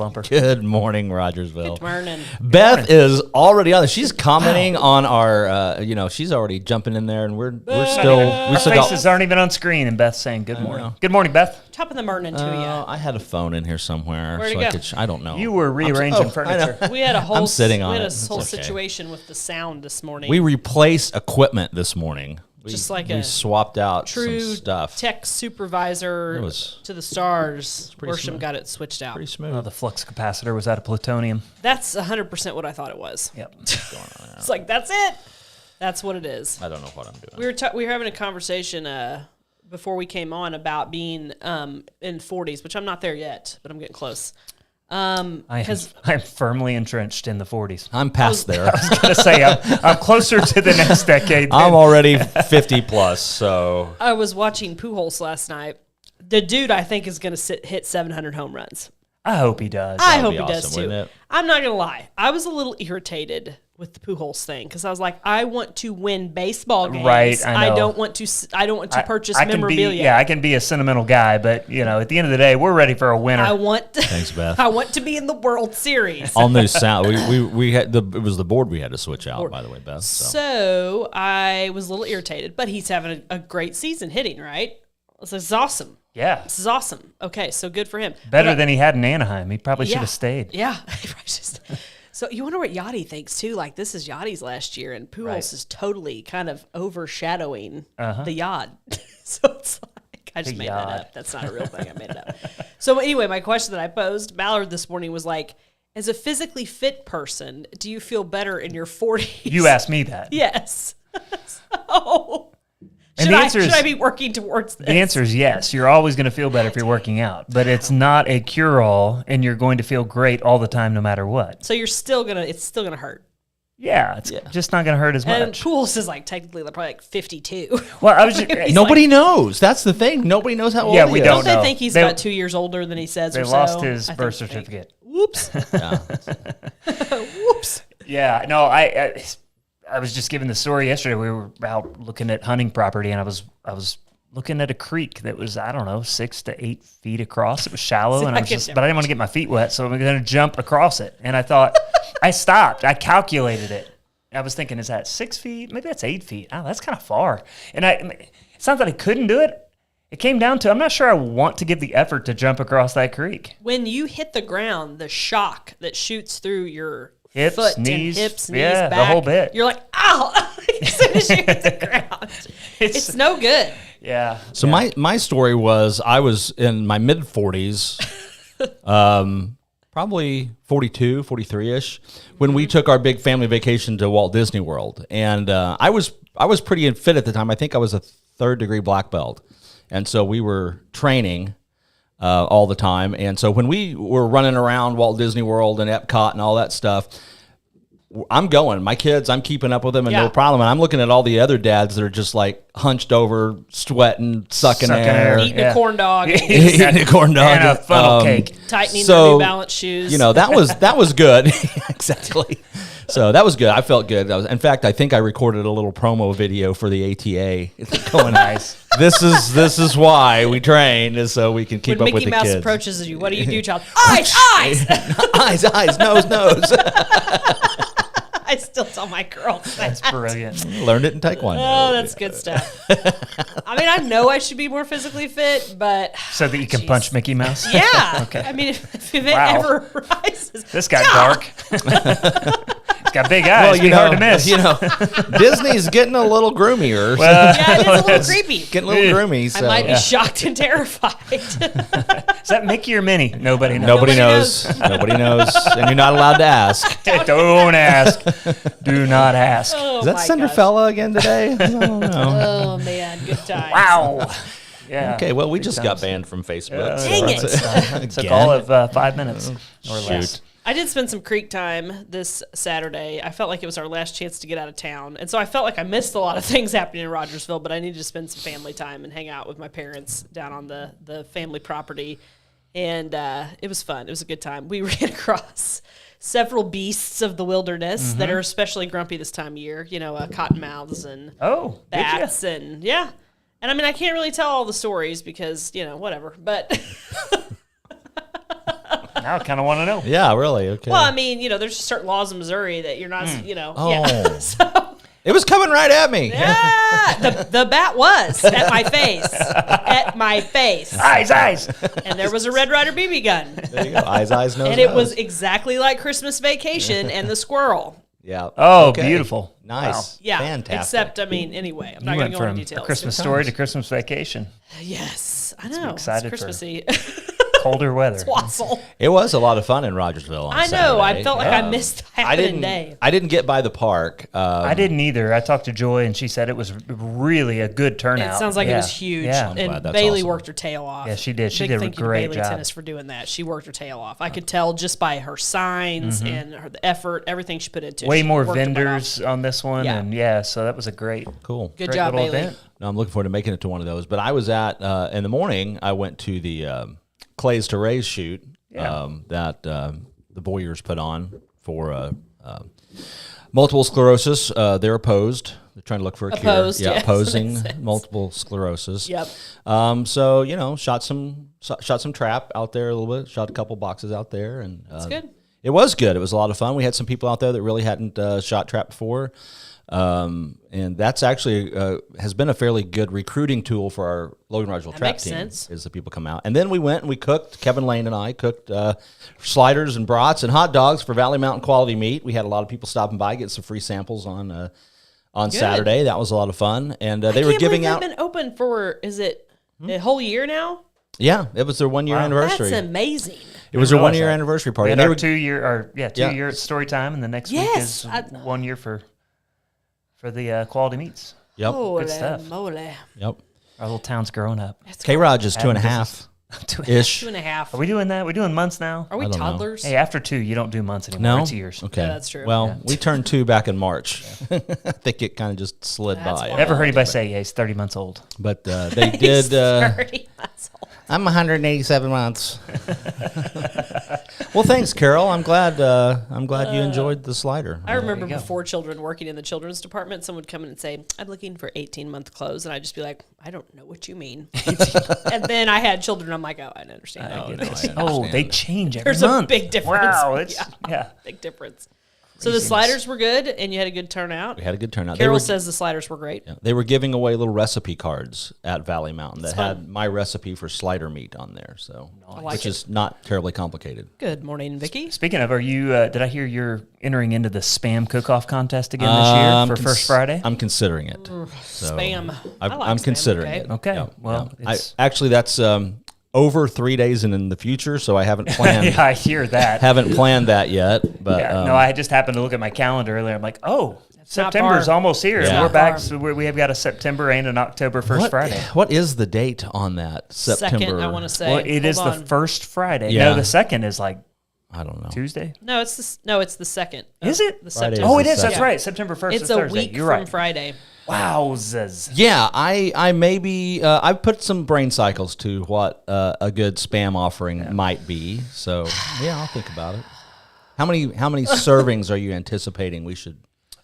bumper. Good morning, Rogersville. Good morning. Beth is already on. She's commenting on our. She's already jumping in there, and we're still. Our faces aren't even on screen, and Beth's saying good morning. Good morning, Beth. Top of the morning to you. I had a phone in here somewhere. Where'd it go? I don't know. You were rearranging furniture. We had a whole. I'm sitting on we had a it. whole It's okay. situation with the sound this morning. We replaced equipment this morning. Just like we a swapped out true some stuff. tech supervisor to the stars. Worsham got it switched out. Pretty smooth. Oh, the flux capacitor was out of plutonium. That's 100% what I thought it was. Yep. It's like, that's it. That's what it is. I don't know what I'm doing. We were having a conversation before we came on about being in 40s, which I'm not there yet, but I'm getting close. I'm firmly entrenched in the 40s. I'm past there. I was going to say, I'm closer to the next decade. I'm already 50 plus, so. I was watching Pujols last night. The dude, I think, is going to hit 700 home runs. I hope he does. I hope he awesome, does, too. wouldn't it? I'm not going to lie. I was a little irritated with the Pujols thing because I was like, I want to win baseball games. Right, I know. I don't want to purchase memorabilia. I can be a sentimental guy, but at the end of the day, we're ready for a winner. Thanks, Beth. I want to be in the World Series. All new sound. We had it was the board we had to switch out, by the way, Beth. So I was a little irritated, but he's having a great season hitting, right? This is awesome. Yeah. This is awesome. Okay, so good for him. Better than he had in Anaheim. He probably should have stayed. Yeah. So you wonder what Yachty thinks, too. Like, this is Yachty's last year, and Pujols is totally kind of overshadowing the Yacht. So it's like, I just made that up. That's not a real thing. I made it up. So anyway, my question that I posed, Ballard, this morning was like, as a physically fit person, do you feel better in your 40s? You asked me that. Yes. So... And should I be working towards this? The answer is yes. You're always going to feel better if you're working out, but it's not a cure-all, and you're going to feel great all the time, no matter what. So it's still gonna hurt. Yeah, it's just not going to hurt as much. And Pujols is like technically probably like 52. Well, I was just, nobody knows. That's the thing. Nobody knows how old he is. We don't know. They think he's about 2 years older than he says. They lost his birth certificate. Whoops. Whoops. Yeah. No, I was just giving the story yesterday. We were out looking at hunting property, and I was looking at a creek that was, I don't know, 6 to 8 feet across. It was shallow, but I didn't want to get my feet wet, so I'm going to jump across it. And I thought, I stopped. I calculated it. I was thinking, is that 6 feet? Maybe that's 8 feet. Oh, that's kind of far. And it's not that I couldn't do it. It came down to, I'm not sure I want to give the effort to jump across that creek. When you hit the ground, the shock that shoots through your hips, foot knees, knees, back, the whole bit. You're like, ow! As soon as you hit the ground. It's no good. Yeah. So my story was I was in my mid-40s, probably 42, 43-ish, when we took our big family vacation to Walt Disney World. And I was pretty fit at the time. I think I was a 3rd-degree black belt. And so we were training all the time. And so when we were running around Walt Disney World and Epcot and all that stuff, I'm going. My kids, I'm keeping up with them and no problem. And I'm looking at all the other dads that are just like hunched over, sweating, sucking air. Eating a corn dog. Eating a corn dog. And a funnel cake. Tightening their New Balance shoes. That was good. Exactly. So that was good. I felt good. In fact, I think I recorded a little promo video for the ATA. It's going nice. This is why we train, is so we can keep up with the kids. When Mickey Mouse approaches you, what do you do, child? Eyes! eyes, nose. I still tell my girls that. That's brilliant. Learned it in Taekwondo. Oh, that's good stuff. I mean, I know I should be more phically fit, but... So that you can punch Mickey Mouse? Yeah. Okay. I mean, if it ever rises... This got dark. It's got big eyes. Well, hard to miss. Disney's getting a little groomier. Yeah, it is a little creepy. Getting a little groomy. So. I might be shocked and terrified. Is that Mickey or Minnie? Nobody knows. Nobody knows. And you're not allowed to ask. Don't ask. Do not ask. Oh, is that Cinderfella again today? I don't know. Oh, man. Good times. Wow. Yeah. Okay, well, we just got banned from Facebook. Dang it. It took all of 5 minutes or less. I did spend some creek time this Saturday. I felt like it was our last chance to get out of town. And so I felt like I missed a lot of things happening in Rogersville, but I needed to spend some family time and hang out with my parents down on the family property. And it was fun. It was a good time. We ran across several beasts of the wilderness that are especially grumpy this time of year. Cottonmouths and bats. And yeah. And I mean, I can't really tell all the stories because, whatever. But... Now I kind of want to know. Yeah, really. Okay. Well, I mean, there's just certain laws in Missouri that you're not, Oh. yeah. So, It was coming right at me. the bat was at my face. At my face. Eyes. And there was a Red Ryder BB gun. There you go. Eyes, nose, And it was exactly like Christmas Vacation and the squirrel. Yeah. Oh, Okay. beautiful. Nice. Wow. Yeah. Fantastic. Except, anyway, I'm not You going went to go into from details. A Christmas Story to Christmas Vacation. Yes, I know. excited It's for- Christmassy. Colder weather. Wassel. It was a lot of fun in Rogersville on I know. I Saturday. felt like I missed the happening day. I didn't get by the park. I didn't either. I talked to Joy, and she said it was really a good turnout. It sounds like it Yeah. was huge. Yeah. I'm glad And that's Bailey awesome. worked her tail off. Yeah, she did. She Big did a thank you great to Bailey job. Tennis for doing that. She worked her tail off. I could tell just by her signs and the effort, everything she put into it. Way She more worked her butt off. vendors on this one, Yeah. and so that was a great, Cool. Good great job, little Bailey. event. No, I'm looking forward to making it to one of those. But I was at in the morning. I went to the Clays to Raise shoot that the Boyers put on for multiple sclerosis. They're opposed. They're trying to look for a Opposed, cure. Yeah, yes, opposing makes sense. multiple sclerosis. Yep. So shot some trap out there a little bit. Shot a couple boxes out there, and That's good. It was good. It was a lot of fun. We had some people out there that really hadn't shot trap before. And that's actually has been a fairly good recruiting tool for our Logan Rogersville trap makes team. sense. Is the people come out, and then we went and we cooked. Kevin Lane and I cooked sliders and brats and hot dogs for Valley Mountain Quality Meat. We had a lot of people stopping by, get some free samples on Saturday. That was a lot of fun, and they were giving out. They've been open for a whole year now. Yeah, it was their 1 year anniversary. That's amazing. It was their realize 1 year that. anniversary We party. had And they our were 2 year, year at story time, and the next week Yes, is 1 year for the quality meats. Yep. Holy stuff. moly. Yep. Our little town's growing up. K-ROG is 2.5 ish. 2.5. Are we doing that? We're doing months now. Are we I don't know. toddlers? Hey, after 2, you don't do months anymore. No, It's years. Okay, Yeah, that's true. Well, Yeah. we turned 2 back in March. I think it kind of just slid That's by. wild. Never heard anybody say, yeah, he's 30 months old. But they He's did. 30 months old. I'm 187 months. Well, thanks, Carol. I'm glad you enjoyed the slider. I remember you go. before children working in the children's department, someone would come in and say, I'm looking for 18-month clothes. And I'd just be like, I don't know what you mean. And then I had children. I'm like, oh, I understand. Oh, now. no, I Oh, understand. they change every There's month. a big difference. Wow, it's, yeah. Big difference. So the sliders were good, and you had a good turnout. We had a good turnout. Carol says the sliders were great. They were giving away little recipe cards at Valley Mountain that That's had fun. my recipe for slider meat on there. So, like which it. is not terribly complicated. Good morning, Vicky. Speaking of, are you? Did I hear you're entering into the spam cook-off contest again this year for First Friday? I'm considering it. So Spam. I like I'm spam, considering okay. it. Okay, Yeah, well, yeah. it's- Actually, that's over 3 days in the future, so I haven't planned. Yeah, I hear that. Haven't planned that yet, but Yeah, no, I just happened to look at my calendar earlier. I'm like, oh, not September's far. almost here. Yeah. And Not we're back. far. So we have got a September and an October first Friday. What is the date on that September? Second, I want to say. Well, it is Hold the on. first Friday. Yeah. No, the second is like I don't know. Tuesday. No, it's the second. Is it? The Friday September. Oh, it the is. That's second. right. September 1st It's is a Thursday. week You're from right. Friday. Wowzers. Yeah, I maybe I put some brain cycles to what a good spam offering might be. So yeah, I'll think about it. How many servings are you anticipating we should?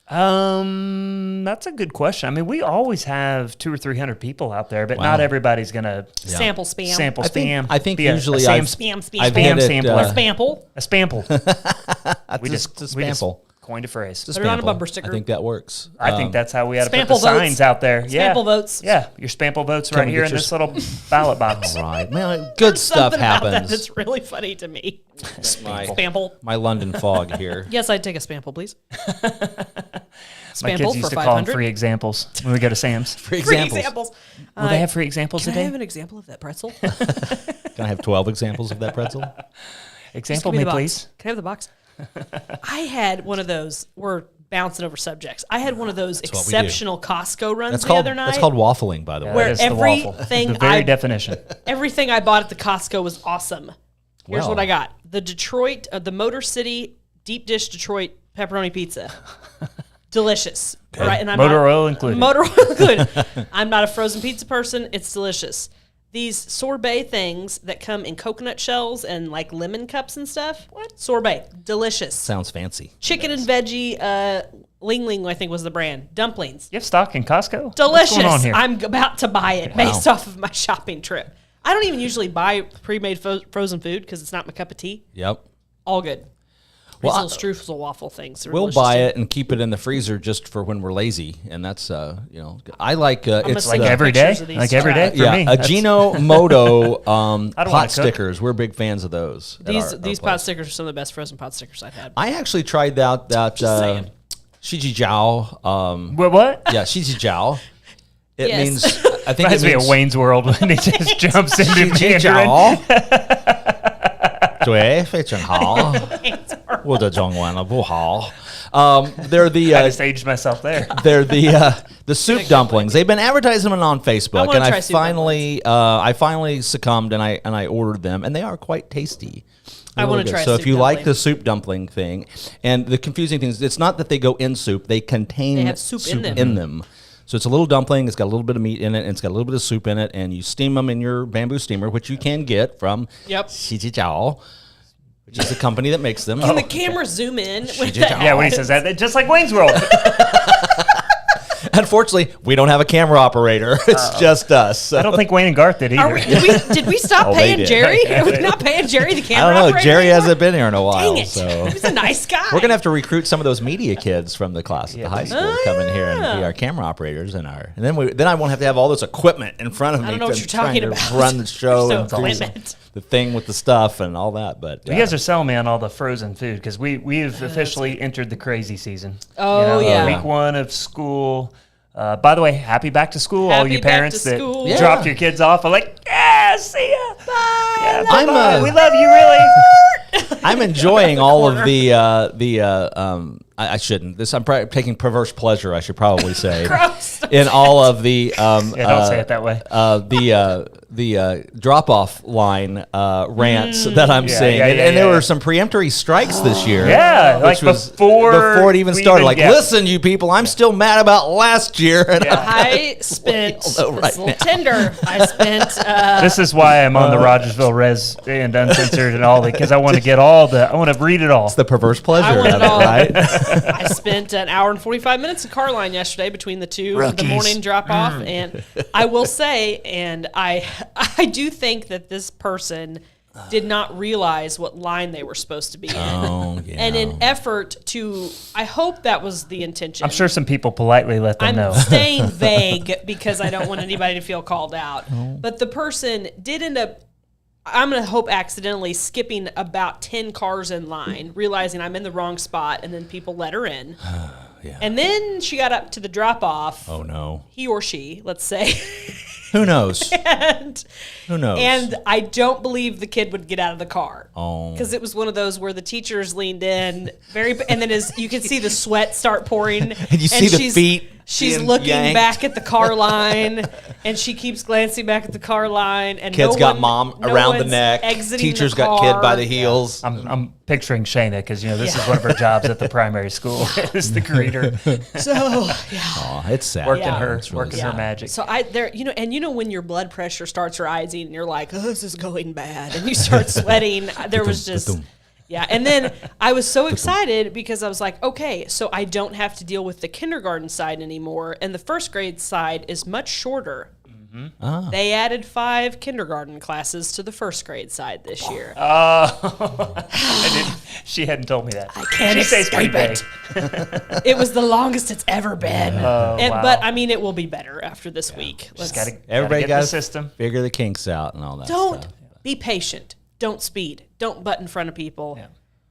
That's a good question. I mean, we always have 200 or 300 people out there, but Wow. not everybody's gonna Sample spam. sample spam. I think Be a usually Sam, I've- Spam, spam, I've spam. hit it, sampler. Spample. a spample. we just spample. Coined a phrase. Put it on a bumper sticker. I think that works. I think that's how we had to put Spample the votes. signs out there. Yeah. Spample votes. Yeah, your spample votes right we here get in your this little ballot box. Right, man. Good stuff Something about that happens. that's really funny to me. My, Spample. my London fog here. Yes, I'd take a spample, please. My kids Spample used for to call them 500. free examples when we go to Sam's. For Free examples, examples. Will they have free examples Can I today? have an example of that pretzel? can I have 12 examples of that pretzel? Example Give me, the box. please. Can I have the box? I had one of those. We're bouncing over subjects. I had one of those what we do. exceptional Costco runs That's the called other night. that's called waffling, by the way. Where That is the waffle. everything the very I- definition. Everything I bought at the Costco was awesome. Here's Well. what I got: the Motor City deep dish Detroit pepperoni pizza. Delicious, right? And I'm Motor not, oil included. Motor oil included. I'm not a frozen pizza person. It's delicious. These sorbet things that come in coconut shells and like lemon cups and stuff. What? Sorbet, delicious. Sounds fancy. Chicken and veggie. Ling Ling, I think was the brand. Dumplings. You have stock in Costco? Delicious. What's going on here? I'm about to buy it based off of my shopping trip. I don't even usually buy pre-made frozen food because it's not my cup of tea. Yep. All good. Well, These little streusel waffle things. We'll buy it and keep it in the freezer just for when we're lazy, and that's I like it's like every day, like every day for me. Ajinomoto pot stickers. We're big fans of those. These pot stickers are some of the best frozen pot stickers I've had. I actually tried that Shiji Jiao. What? Yeah, Shiji Jiao. It means I think reminds it means me of Wayne's World when he just jumps into Mandarin. 对，非常好。我的中文不好。They're the I just aged myself there. They're the soup dumplings. They've been advertising them on Facebook, and I finally succumbed and I ordered them, and they are quite tasty. I want to try. So if you like the soup dumpling thing, and the confusing thing is, it's not that they go in soup; they contain soup in them. So it's a little dumpling. It's got a little bit of meat in it, and it's got a little bit of soup in it, and you steam them in your bamboo steamer, which you can get from Shijijiao, which is the company that makes them. Can the camera zoom in? Yeah, when he says that, just like Wayne's World. Unfortunately, we don't have a camera operator. It's just us. So. I don't think Wayne and Garth did either. Did we stop paying Jerry? Are we not paying Jerry the camera operator? I don't know. Jerry hasn't been here in a while. Dang it. So. He's a nice guy. We're going to have to recruit some of those media kids from the class at the high school to come in here and be our camera operators. And then I won't have to have all this equipment in front of me. I don't know what you're talking about. Run the show and equipment. the thing with the stuff and all that. But you guys are selling me on all the frozen food because we've officially entered the crazy season. Oh, yeah. Week 1 of school. By the way, happy back to school, all you parents that dropped your kids off. I'm like, see ya. Bye. Yeah, we love you, really. I'm enjoying all of I shouldn't. I'm taking perverse pleasure, I should probably say. Gross. In all of the don't say it that way. The drop-off line rants that I'm seeing. And there were some preemptory strikes this year. Yeah, like before it even started. Listen, you people, I'm still mad about last year. And I spent Tinder. I spent. This is why I'm on the Rogersville Res and Uncensored and all that, because I want to get I want to read it all. It's the perverse pleasure of it, right? I spent an hour and 45 minutes at Carline yesterday between the morning drop-off, and I will say, and I do think that this person did not realize what line they were supposed to be in. Oh, yeah. And in effort to, I hope that was the intention. I'm sure some people politely let them know. I'm staying vague because I don't want anybody to feel called out. Oh. But the person did end up, I'm going to hope accidentally skipping about 10 cars in line, realizing I'm in the wrong spot, and then people let her in. Yeah. And then she got up to the drop-off. Oh, no. He or she, let's say. Who knows? Who knows? And I don't believe the kid would get out of the car. Oh. Because it was one of those where the teachers leaned in, and then you can see the sweat start pouring. And you see the feet. She's looking back at the car line, and she keeps glancing back at the car line. And kid's got mom around the neck. Teacher's got kid by the heels. I'm picturing Shayna because this is one of her jobs at the primary school is the greeter. So it's sad. Working her magic. So and when your blood pressure starts rising, and you're like, oh, this is going bad, and you start sweating. There was just. Yeah, and then I was so excited because I was like, okay, so I don't have to deal with the kindergarten side anymore, and the first grade side is much shorter. Mm-hmm. Ah. They added 5 kindergarten classes to the first grade side this year. She hadn't told me that. I can't escape it. It was the longest it's ever been. Wow. But, I mean, it will be better after this week. Everybody got the system. Figure the kinks out and all that Don't stuff. be patient. Don't speed. Don't butt in front of people. Yeah.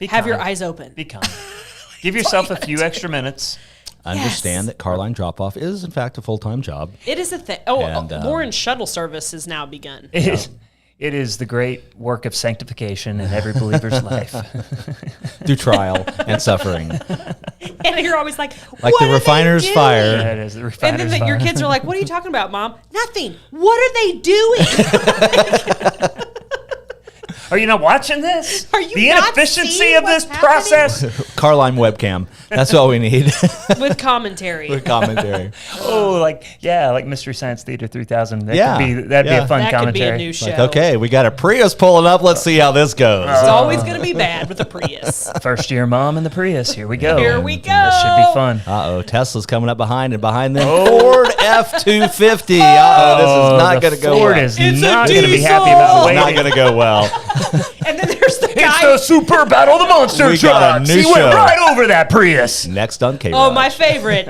Have your eyes open. Be kind. Give yourself a few extra minutes. Understand that Carline drop-off is, in fact, a full-time job. It is a thing. Warren's shuttle service has now begun. It is the great work of sanctification in every believer's life. Through trial and suffering. And you're always like the refiner's fire. Yeah, it is the refiner's and then fire. Your kids are like, what are you talking about, Mom? Nothing. What are they doing? Are you not watching this? Are you the not inefficiency seeing of this what's process? Carline webcam. That's all we need. With commentary. With commentary. like Mystery Science Theater 3000. That'd be a fun that commentary. could be a new show. Like, okay, we got a Prius pulling up. Let's see how this goes. It's always going to be bad with a Prius. First year mom and the Prius. Here we go. Here we go. That should be fun. Tesla's coming up behind, and behind them, Ford F-250. This is not going to go Ford well. is not going to be happy about It's not waiting. going to go well. And then there's the It's guy. the Super Battle of the Monster We got a Trucks. new He went show. right over that Prius. Next on K-ROG. Oh, my favorite.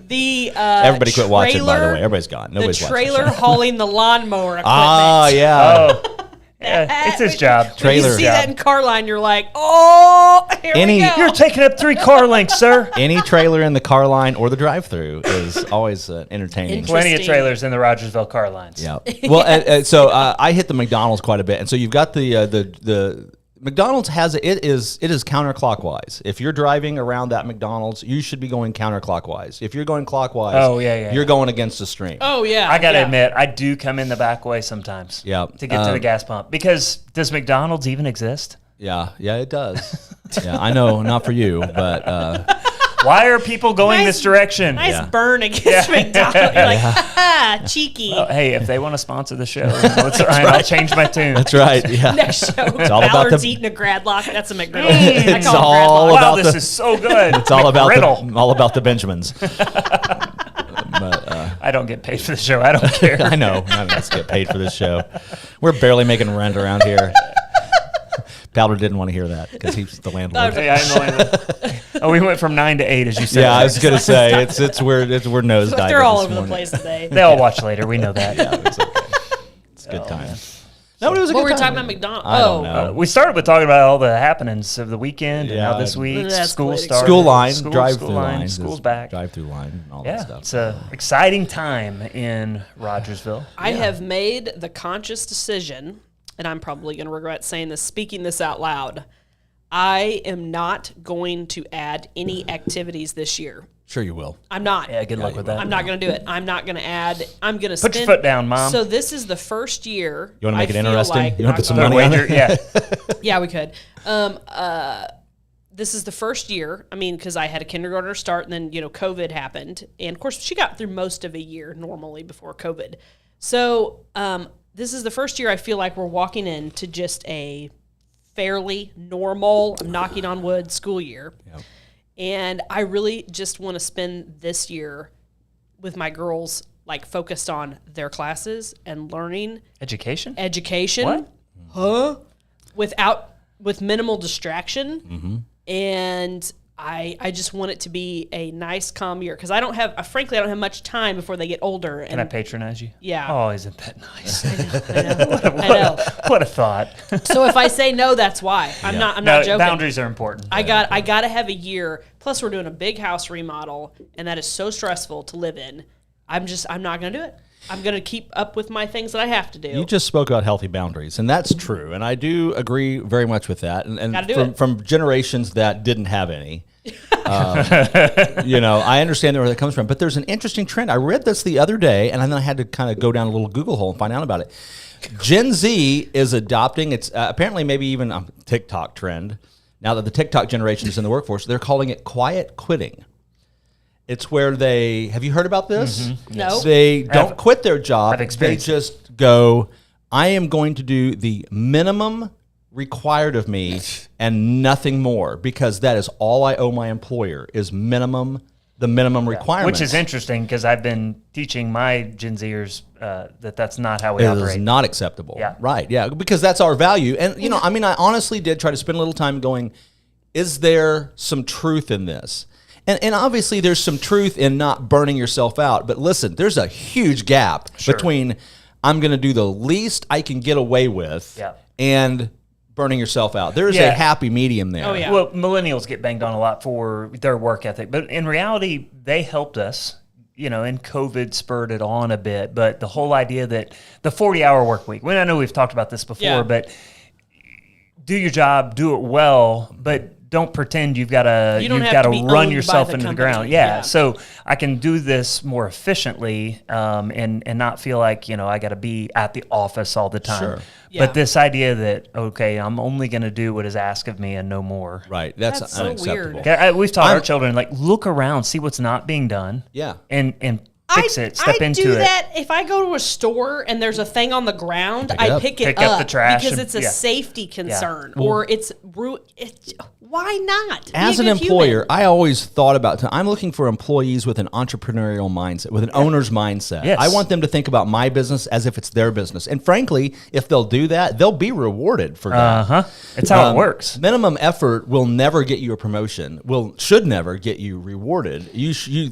The Everybody quit watching, by the trailer- way. Everybody's gone. Nobody's The watching. trailer hauling the lawnmower equipment. Ah, yeah. Yeah, it's his job. When you Trailer. see that in Carline, you're like, oh, here Any- we go. You're taking up 3 car lengths, sir. Any trailer in the car line or the drive-through is always entertaining. Plenty of Interesting. trailers in the Rogersville car lines. Yeah. Well, so I hit the McDonald's quite a bit, and so you've got the McDonald's has it is counterclockwise. If you're driving around that McDonald's, you should be going counterclockwise. If you're going clockwise, you're going against the stream. Oh, yeah. I got to yeah. admit, I do come in the back way sometimes Yeah. to get to the gas pump. Because does McDonald's even exist? Yeah, it does. Yeah, I know, not for you, but Why are people going Nice- this direction? Nice Yeah. burn against McDonald's. You're like, ha, cheeky. Well, hey, if they want to sponsor the show, it's all right. I'll change my tune. that's right. Yeah. Next show, all about Ballard's the- eating a Gradlock. That's a McGriddle. I It's call all it Gradlock. Wow, about this the- is so good. It's all about McGriddle. all about the Benjamins. I don't get paid for the show. I don't care. I know. None of us get paid for this show. We're barely making rent around here. Powder didn't want to hear that because he's the landlord. Hey, I know. Oh, we went from 9 to 8, as you said. Yeah, I was gonna say we're nosediving. They're all this over the morning. place today. They all watch later. We know that. Yeah, it's okay. It's a good time. No, it was a What good were we time. talking about McDonald's? I don't know. We started with talking about all the happenings of the weekend and Yeah. how this week That's school political. started. School line, School drive-through line, line, school's back. drive-through line, and all that Yeah, stuff. it's an exciting time in Rogersville. I have made the conscious decision, and I'm probably going to regret saying this, speaking this out loud. I am not going to add any activities this year. Sure, you will. I'm not. Yeah, good luck with that. I'm not going to do it. I'm not going to add. I'm going to spend. Put your foot down, Mom. So this is the first year. You want to make I it feel interesting? like You want to put some I'm money on Wager, it? yeah. Yeah, we could. This is the first year. I mean, because I had a kindergartner start, and then COVID happened, and of course she got through most of a year normally before COVID. So this is the first year I feel like we're walking into just a fairly normal, I'm knocking on wood, school year, and I really just want to spend this year with my girls, like focused on their classes and learning. Education? Education. What? With minimal distraction. And I just want it to be a nice, calm year because frankly, I don't have much time before they get older. Can I patronize you? Yeah. Oh, isn't that nice? I know. What a thought. So if I say no, that's why. I'm not joking. Boundaries are important. I got to have a year. Plus, we're doing a big house remodel, and that is so stressful to live in. I'm not going to do it. I'm going to keep up with my things that I have to do. You just spoke about healthy boundaries, and that's true. And I do agree very much with that. Gotta do And it. from generations that didn't have any, I understand where that comes from. But there's an interesting trend. I read this the other day, and then I had to kind of go down a little Google hole and find out about it. Gen Z is adopting, it's apparently maybe even a TikTok trend. Now that the TikTok generation is in the workforce, they're calling it quiet quitting. It's where have you heard about this? No. They don't quit their job. I've They experienced just go, I am going to do the minimum required of me and nothing more because that is all I owe my employer is the minimum requirements. Which is interesting because I've been teaching my Gen Zers that's not how we It operate. is not acceptable. Yeah. Right. Yeah. Because that's our value. And, I honestly did try to spend a little time going, is there some truth in this? And obviously there's some truth in not burning yourself out. But listen, there's a huge gap between I'm going to do the least I can get away with and burning yourself out. There is a happy medium there. Oh, yeah. Well, millennials get banged on a lot for their work ethic. But in reality, they helped us. And COVID spurred it on a bit. But the whole idea that the 40-hour work week, I know we've talked about this before, but do your job, do it well, but don't pretend you've got to run yourself into the ground. Yeah. So I can do this more efficiently and not feel like, I got to be at the office all the time. Sure. But this idea that, okay, I'm only going to do what is asked of me and no more. Right. That's so unacceptable. weird. We've taught our children, like, look around, see what's not being done. Yeah. And fix it, step into it. I do that if I go to a store and there's a thing on the ground, I pick it up the trash because it's a safety concern or it's why not? As an employer, I always thought about, I'm looking for employees with an entrepreneurial mindset, with an owner's mindset. Yes. I want them to think about my business as if it's their business. And frankly, if they'll do that, they'll be rewarded for that. It's how it works. Minimum effort will never get you a promotion, should never get you rewarded.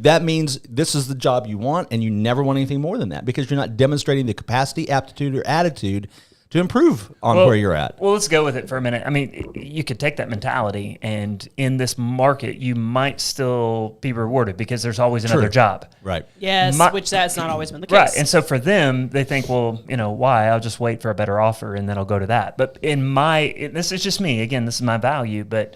That means this is the job you want, and you never want anything more than that because you're not demonstrating the capacity, aptitude, or attitude to improve on where you're at. Well, let's go with it for a minute. I mean, you could take that mentality, and in this market, you might still be rewarded because there's always another job. Right. Yes, which that's not always been the case. Right. And so for them, they think, well, why? I'll just wait for a better offer, and then I'll go to that. But this is just me. Again, this is my value, but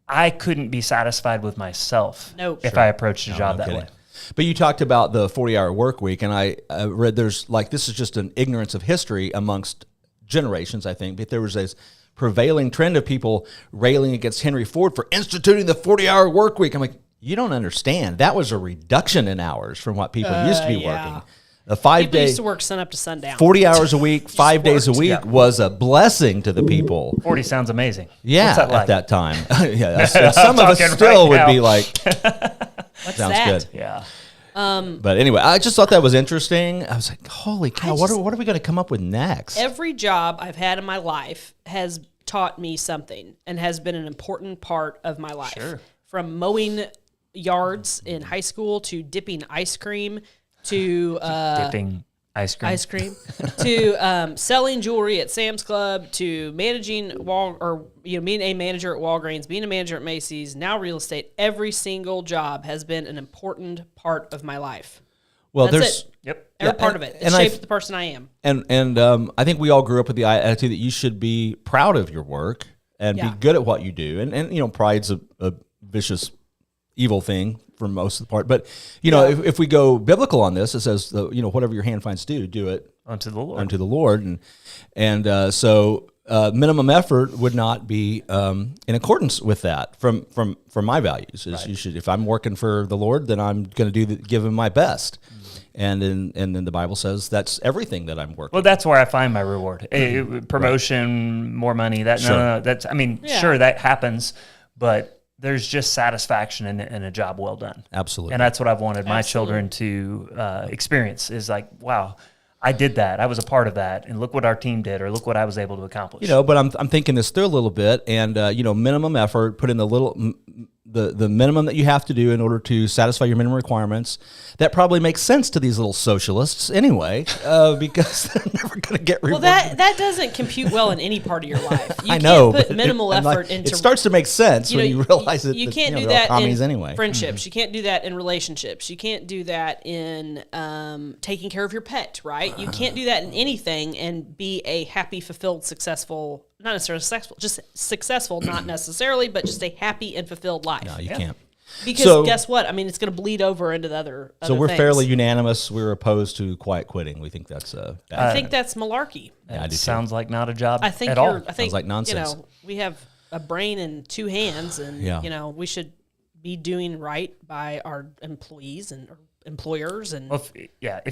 I couldn't be satisfied with myself if I approached a job that way. But you talked about the 40-hour work week, and I read this is just an ignorance of history amongst generations, I think. But there was this prevailing trend of people railing against Henry Ford for instituting the 40-hour work week. I'm like, you don't understand. That was a reduction in hours from what people used to be working. A 5 day, used to work sun up to sundown. 40 hours a week, 5 days a week was a blessing to the people. 40 sounds amazing. Yeah, What's that like? at that time. Some of us still would be like, What's sounds that? good. Yeah. But anyway, I just thought that was interesting. I was like, holy cow, what are we going to come up with next? Every job I've had in my life has taught me something and has been an important part of my life. Sure. From mowing yards in high school to dipping ice cream to dipping ice cream. To selling jewelry at Sam's Club to managing being a manager at Walgreens, being a manager at Macy's, now real estate. Every single job has been an important part of my life. Well, That's it. Yep. Every part of it. It shaped the person I am. And I think we all grew up with the attitude that you should be proud of your work and be good at what you do. And pride's a vicious, evil thing for most of the part. But, if we go biblical on this, it says, whatever your hand finds to do it unto the Lord. Unto the Lord. So minimum effort would not be in accordance with that from my values. You should, if I'm working for the Lord, then I'm going to give him my best. And then the Bible says that's everything that I'm working. Well, that's where I find my reward. Promotion, more money. No, that's. Sure, that happens, but there's just satisfaction in a job well done. Absolutely. And that's what I've wanted my children to experience is like, wow, I did that. I was a part of that. And look what our team did, or look what I was able to accomplish. But I'm thinking this through a little bit, and minimum effort, put in the minimum that you have to do in order to satisfy your minimum requirements. That probably makes sense to these little socialists anyway, because they're never going to get rewarded. Well, that doesn't compute well in any part of your life. You I know, can't put minimal effort into. It starts to make sense when you realize that you can't do they're all that commies in anyway. Friendships. You can't do that in relationships. You can't do that in taking care of your pet. Right? You can't do that in anything and be a happy, fulfilled, successful. Not necessarily successful, just successful, not necessarily, but just a happy and fulfilled life. No, you can't. Because guess what? I mean, it's going to bleed over into the other So we're things. fairly unanimous. We're opposed to quiet quitting. We think that's bad. I think that's malarkey. Yeah, I do too. Sounds like not a job I think at all. I think Sounds like nonsense. We have a brain and two hands, and we should be doing right by our employees and our employers, and Well, if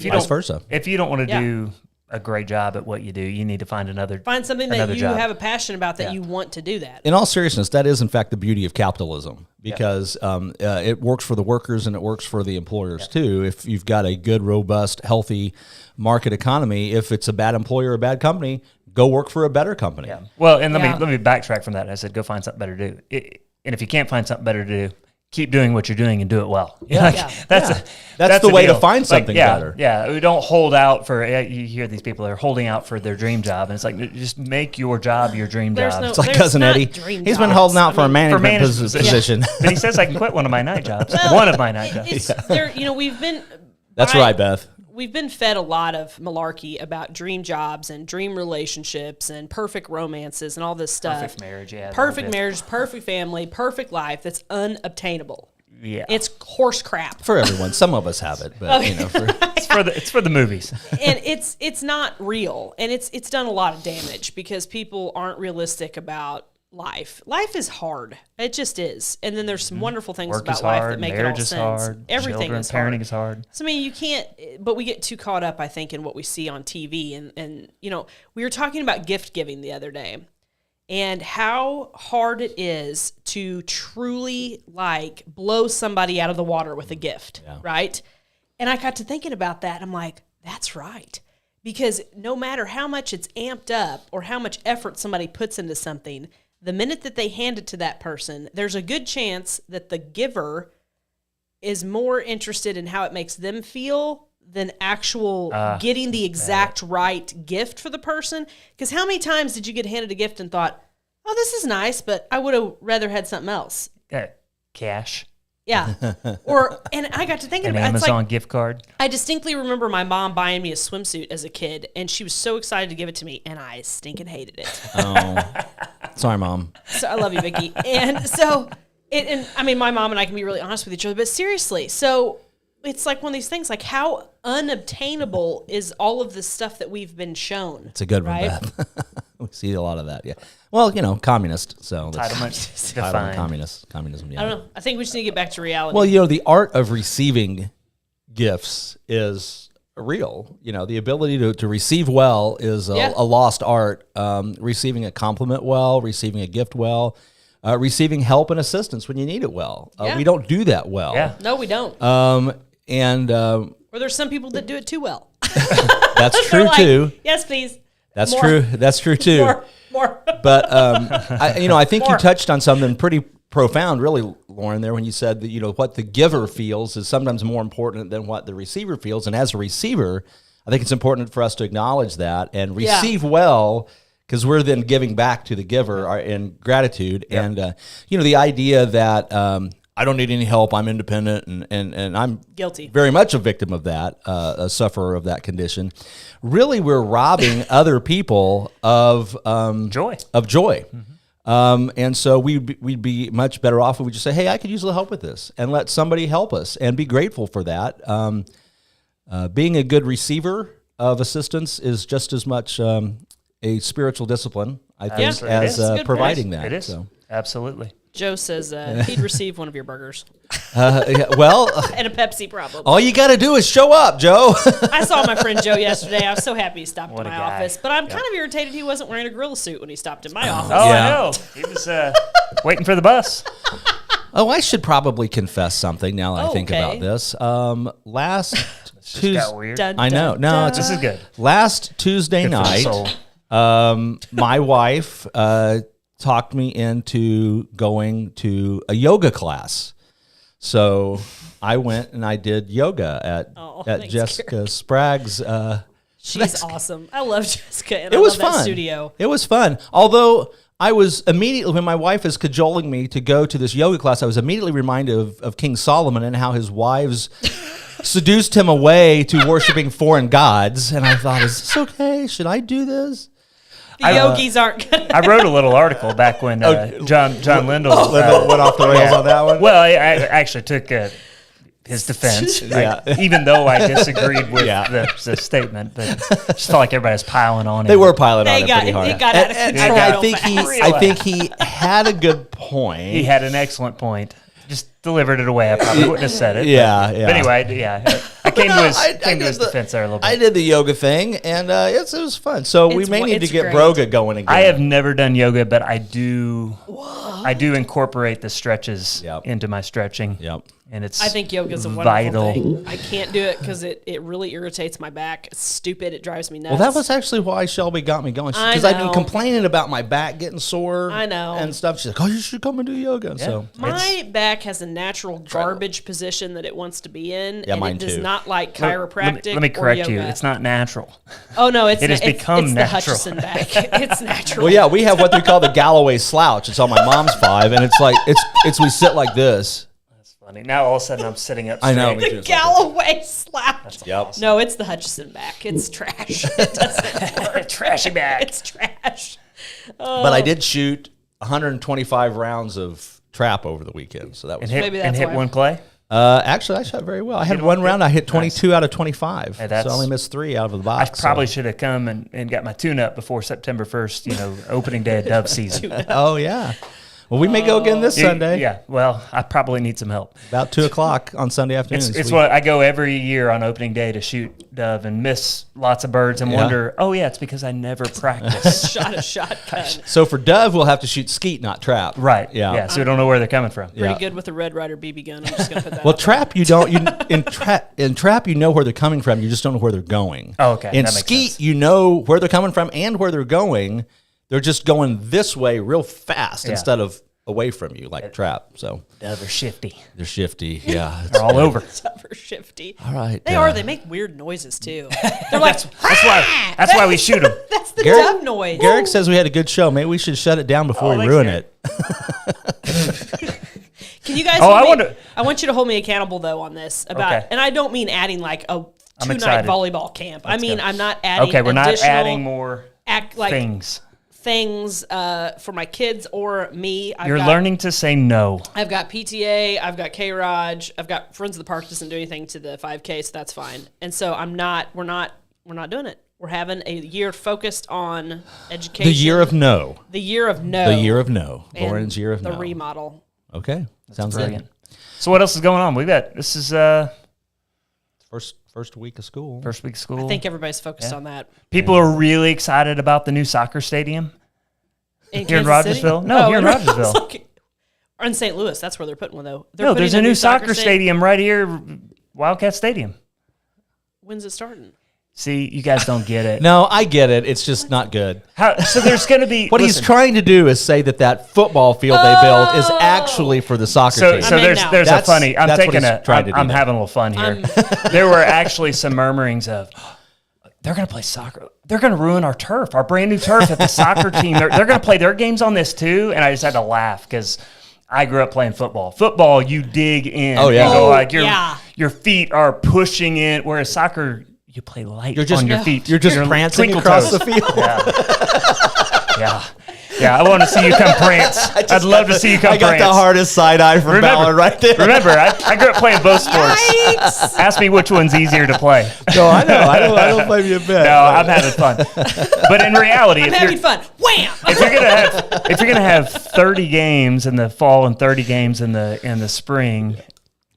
you Vice don't, versa. if you don't want to do a great job at what you do, you need to find find something that you job. have a passion about that you want to do that. In all seriousness, that is in fact the beauty of capitalism, because it works for the workers and it works for the employers too. If you've got a good, robust, healthy market economy, if it's a bad employer or a bad company, go work for a better company. Yeah. Well, and let me backtrack from that. I said, go find something better to do. And if you can't find something better to do, keep doing what you're doing and do it well. That's the way deal. to find something better. Yeah, we don't hold out for. You hear these people are holding out for their dream job, and it's like just make your job your dream job. It's like Cousin Eddie. He's been holding out for a management position. But he says I can quit one of my night jobs. One of my night jobs. We've been. That's right, Beth. we've been fed a lot of malarkey about dream jobs and dream relationships and perfect romances and all this stuff. Perfect marriage, yeah. Perfect marriage, perfect family, perfect life that's unobtainable. Yeah. It's horse crap. For everyone. Some of us have it, but It's for the movies. And it's not real. And it's done a lot of damage because people aren't realistic about life. Life is hard. It just is. And then there's some wonderful things Work about is life hard, that make marriage it all is sense. hard, Everything children, is hard. parenting is hard. So I mean, you can't, but we get too caught up, I think, in what we see on TV. And we were talking about gift giving the other day and how hard it is to truly blow somebody out of the water with a gift, right? And I got to thinking about that. I'm like, that's right. Because no matter how much it's amped up or how much effort somebody puts into something, the minute that they hand it to that person, there's a good chance that the giver is more interested in how it makes them feel than actual getting the exact right gift for the person. Because how many times did you get handed a gift and thought, oh, this is nice, but I would have rather had something else? Cash. Yeah. And I got to thinking An about it. Amazon gift card. I distinctly remember my mom buying me a swimsuit as a kid, and she was so excited to give it to me, and I stinking hated it. Oh, sorry, Mom. So I love you, Vicky. And so, I mean, my mom and I can be really honest with each other, but seriously, so it's like one of these things, like how unobtainable is all of this stuff that we've been shown? It's a good one, right? Beth. We see a lot of that, yeah. Well, communist, so that's Entitlement entitlement, defined. communism, yeah. I don't know. I think we just need to get back to reality. Well, the art of receiving gifts is real. The ability to receive well is a lost art. Receiving a compliment well, receiving a gift well, receiving help and assistance when you need it well. We don't do that well. Yeah. No, we don't. Or there's some people that do it too well. that's true too. Yes, please. That's More. true. That's true too. More. But I think you touched on something pretty profound, really, Lauren, there when you said that what the giver feels is sometimes more important than what the receiver feels. And as a receiver, I think it's important for us to acknowledge that and receive well, because we're then giving back to the giver in gratitude. Yep. And the idea that I don't need any help, I'm independent, and I'm guilty, very much a victim of that, a sufferer of that condition. Really, we're robbing other people of joy. Mm-hmm. And so we'd be much better off if we just say, hey, I could use a little help with this, and let somebody help us, and be grateful for that. Being a good receiver of assistance is just as much a spiritual discipline, I think, as providing that. It is. So. Absolutely. Joe says he'd receive one of your burgers. Well, and a Pepsi, probably. All you got to do is show up, Joe. I saw my friend Joe yesterday. I was so happy he stopped What in a my guy. office. But I'm kind of irritated he wasn't wearing a gorilla suit when he stopped in my office. Oh, Yeah. I know. He was waiting for the bus. Oh, I should probably confess something now that I think okay. about this. Last Just got Tuesday, weird. Dun, I know. dun, No, dun. it's This is good. last Tuesday Good for the night. soul. My wife talked me into going to a yoga class. So I went and I did yoga at thanks, Jessica Sprague's. She's awesome. I love Jessica, and It I was love that fun. studio. It was fun. Although I was immediately, when my wife is cajoling me to go to this yoga class, I was immediately reminded of King Solomon and how his wives seduced him away to worshiping foreign gods. And I thought, is this okay? Should I do this? The yogis aren't going to. I wrote a little article back when John Lindell Went off the rails on that one? Well, I actually took his defense, even though I disagreed with the statement. But just felt like everybody was piling on. They were piling on it pretty hard. It got out of And control. I think he had a good point. He had an excellent point. Just delivered it away. I probably wouldn't have said it. Yeah, but, yeah. But anyway, I came to his defense there a little bit. I did the yoga thing, and it was fun. So we may need to get great. Broga going again. I have never done yoga, but I do. I do incorporate the stretches into my stretching. Yep. And it's I think yoga's a vital. wonderful thing. I can't do it because it really irritates my back. It's stupid. It drives me nuts. Well, that was actually why Shelby got me going. I Because I've been know. complaining about my back getting sore. I know. And stuff. She's like, oh, you should come and do yoga. Yeah. So my back has a natural garbage position that it wants to be in, Yeah, and mine it does too. not like chiropractic. Let me correct or you. yoga. It's not natural. Oh no, it's It has become it's natural. the Hutchison back. It's natural. well, yeah, we have what we call the Galloway slouch. It's on my mom's 5, and it's like it's we sit like this. Funny. Now all of a sudden I'm sitting up. I know. straight. Me too. Galloway slapped. Yep. No, it's the Hutchison back. It's trash. It doesn't work. Trashy back. It's trash. But I did shoot 125 rounds of trap over the weekend, so that was And hit, Maybe and that's hit why. one clay. actually I shot very well. I had one round. I hit 22 out of 25, Hey, so I only missed 3 out of the I box. probably should have come and got my tune-up before September 1st, opening day of dove season. Oh yeah. Well, we may go again this Sunday. Yeah, well, I probably need some help. About 2:00 on Sunday afternoon. It's what I go every year on opening day to shoot dove and miss lots of birds and wonder, it's because I never practiced. Shot a shotgun. So for dove, we'll have to shoot skeet, not trap. Right. Yeah. Yeah. So we don't know where they're coming from. Pretty good with a Red Ryder BB gun. I'm just gonna put that. Well, out trap, you don't. In trap, you know where they're coming from. You just don't know where they're going. Oh, okay. In That makes skeet, sense. you know where they're coming from and where they're going. They're just going this way real fast instead of away from you like trap. So Dove are shifty. they're shifty. Yeah, They're all over. Super shifty. All right. They are. They make weird noises too. They're like That's why we shoot them. that's the Garrett- dove noise. Garrick says we had a good show. Maybe we should shut it down before we thanks, ruin Garrick. it. Can you guys? Oh, I want you to hold me accountable though on this about, Okay. and I don't mean adding like a I'm 2-night excited. volleyball camp. I mean go. I'm not adding. Okay, we're not additional adding more things. things for my kids or me. You're learning to say no. I've got PTA, I've got K-ROG, I've got Friends of the Park doesn't do anything to the 5K, so that's fine. And so we're not doing it. We're having a year focused on education. The year of no. The year of no. The year of no. and Lauren's year of the no. remodel. Okay, sounds Brilliant. good. So what else is going on? This is First week of school. first week of school. I think everybody's focused on that. People are really excited about the new soccer stadium. Here in Kansas Rogersville? City? No, here in I was Rogersville. like- or in St. Louis, that's where they're putting one though. They're No, putting there's a new soccer stadium right here, Wildcat Stadium. When's it starting? See, you guys don't get it. No, I get it. It's just not good. So there's going to be What he's trying to do is say that football field they built is actually for the soccer So, team. so I'm in there's now. there's a That's- funny. I'm that's what taking he's trying to do I'm now. having a little fun here. There were actually some murmurings of, they're going to play soccer. They're going to ruin our turf, our brand new turf at the soccer team. They're going to play their games on this too. And I just had to laugh because I grew up playing football. Football, you dig in. Oh, yeah. You go Oh, like yeah. your feet are pushing in. Whereas soccer, you play light on your feet. You're just prancing twinkle across toes. the field. Yeah, I want to see you come prance. I'd love to see you come I got prance. the hardest side eye from Ballard right there. Remember, I grew up playing both sports. Yikes! Ask me which one's easier to play. No, I know. I don't blame you a bit. No, I'm having fun. But in reality, I'm having fun. Wham! if you're gonna have 30 games in the fall and 30 games in the spring,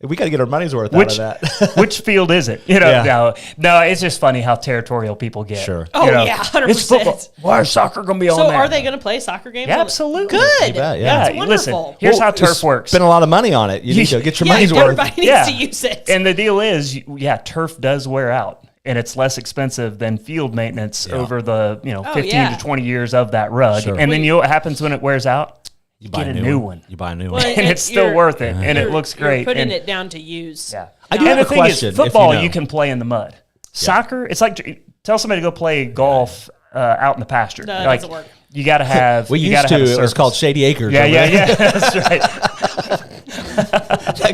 We got to get our money's worth which out of that. which field is it? Yeah. No, it's just funny how territorial people get. Sure. Oh, You know, yeah, 100%. It's football. Why is soccer gonna be on So there? are they going to play soccer games? Yeah, absolutely. Good. You bet, yeah. Yeah, That's listen. wonderful. Here's how Well, turf works. Spend a lot of money on it. You need to get your money's worth. Everybody needs Yeah. to use it. And the deal is, turf does wear out, and it's less expensive than field maintenance over the 15 to 20 years of that rug. Sure. And then you know what happens when it wears out? You Get a new one. You buy a new Well, one. And it's still you're- worth it, and it looks great. You're putting and, it down to use. Yeah. I do And have the a thing question, is, if you football know. you can play in the mud. Soccer, it's like tell somebody to go play golf out in the pasture. No, that like, doesn't work. You got to have. We you used gotta to. have a It was surface. called Shady Acres. Yeah, over yeah, there. yeah. That's right.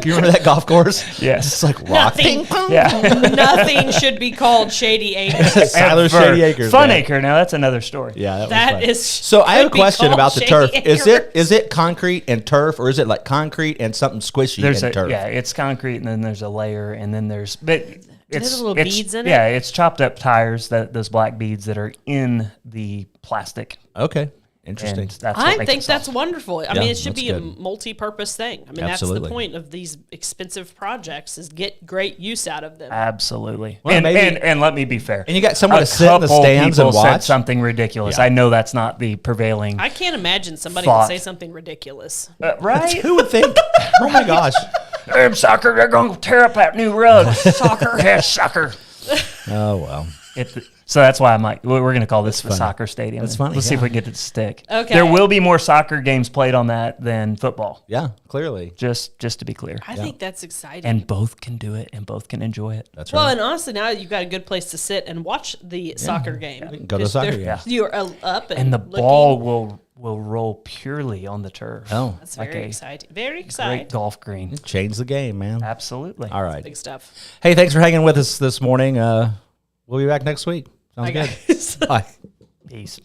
You remember that golf course? Yes. It's like rock. Nothing, Yeah. nothing should be called Shady Acres. Siler For Shady Acres. Fun man. Acre. Now that's another story. Yeah, that was That fun. is. So I have a could be question called about the Shady turf. Is Acres. it concrete and turf, or is it like concrete and something squishy and turf? It's concrete, and then there's a layer, and then there's it's little beads in it? Yeah, it's chopped up tires, those black beads that are in the plastic. Okay, interesting. And that's what I makes think it that's soft. wonderful. I Yeah, mean, it should that's be a good. multi-purpose thing. I mean, that's Absolutely. the point of these expensive projects is get great use out of them. Absolutely. Well, and, maybe- and let me be fair. And you got someone A to sit in the couple stands and people said watch? something ridiculous. Yeah. I know that's not the prevailing. I can't imagine somebody Thought. would say something ridiculous. Right? Who would think? Oh my gosh! Soccer, they're going to tear up that new rug. Soccer. Yeah, soccer. Oh well. So that's why I'm like, we're going to call this the funny. soccer stadium. That's funny, Let's see if yeah. we can get it to stick. Okay. There will be more soccer games played on that than football. Yeah, clearly. Just to be clear. I think that's exciting. And both can do it, and both can enjoy it. That's well, right. and honestly, now you've got a good place to sit and watch the soccer game. Go to a soccer game. You're up and And the looking. ball will will roll purely on the turf. Oh, That's like very a exciting. Very great exciting. golf green. change the game, man. Absolutely. All right. Big stuff. Hey, thanks for hanging with us this morning. We'll be back next week. Sounds Bye, good. guys. Bye. Peace.